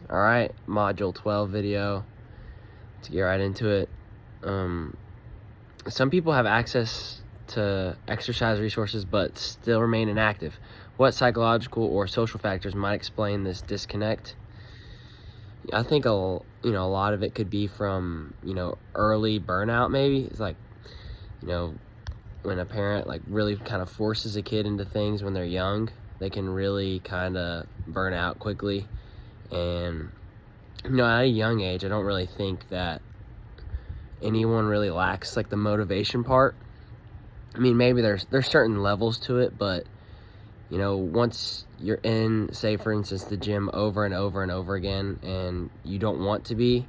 All right, module 12 video. To get right into it, some people have access to exercise resources but still remain inactive. What psychological or social factors might explain this disconnect? I think a lot of it could be from early burnout. Maybe it's like when a parent like really kind of forces a kid into things when they're young, they can really kind of burn out quickly. And at a young age, I don't really think that anyone really lacks like the motivation part. I mean, maybe there's certain levels to it, but once you're in, say for instance, the gym over and over and over again, and you don't want to be,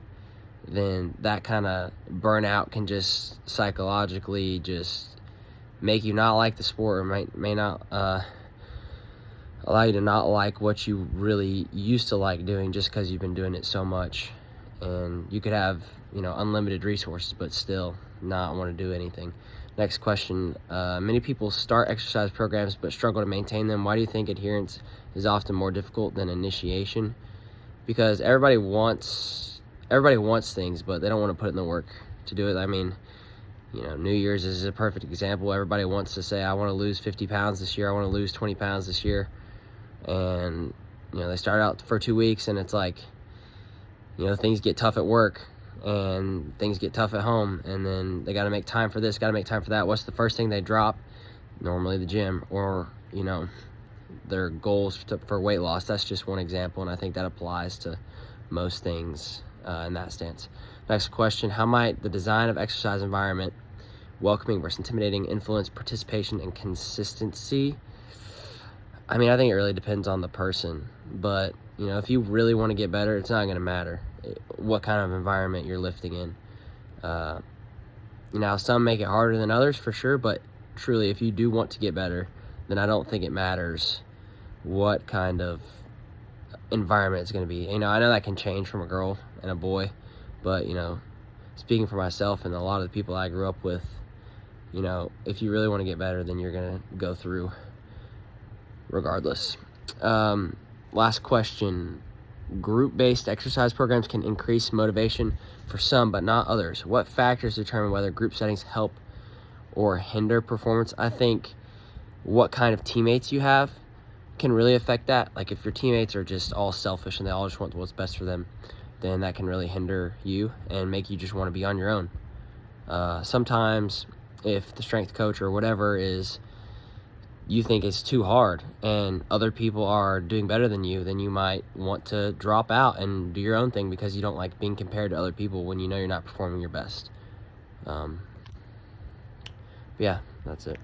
then that kind of burnout can just psychologically just make you not like the sport, or may not allow you to not like what you really used to like doing just because you've been doing it so much. And you could have unlimited resources but still not want to do anything. Next question. Many people start exercise programs but struggle to maintain them. Why do you think adherence is often more difficult than initiation? Because everybody wants things, but they don't want to put in the work to do it. I mean, New Year's is a perfect example. Everybody wants to say, I want to lose 50 pounds this year. I want to lose 20 pounds this year. And, they start out for 2 weeks, and it's like, things get tough at work and things get tough at home. And then they got to make time for this, got to make time for that. What's the first thing they drop? Normally the gym, or, their goals for weight loss. That's just one example, and I think that applies to most things in that stance. Next question. How might the design of exercise environment, welcoming versus intimidating, influence participation and consistency? I mean, I think it really depends on the person, but if you really want to get better, it's not going to matter what kind of environment you're lifting in. Some make it harder than others for sure, but truly, if you do want to get better, then I don't think it matters what kind of environment it's going to be. I know that can change from a girl and a boy, but speaking for myself and a lot of the people I grew up with, if you really want to get better, then you're going to go through regardless. Last question. Group-based exercise programs can increase motivation for some but not others. What factors determine whether group settings help or hinder performance? I think what kind of teammates you have can really affect that. Like if your teammates are just all selfish and they all just want what's best for them, then that can really hinder you and make you just want to be on your own. Sometimes if the strength coach or whatever you think it's too hard and other people are doing better than you, then you might want to drop out and do your own thing because you don't like being compared to other people when you know you're not performing your best. Yeah, that's it.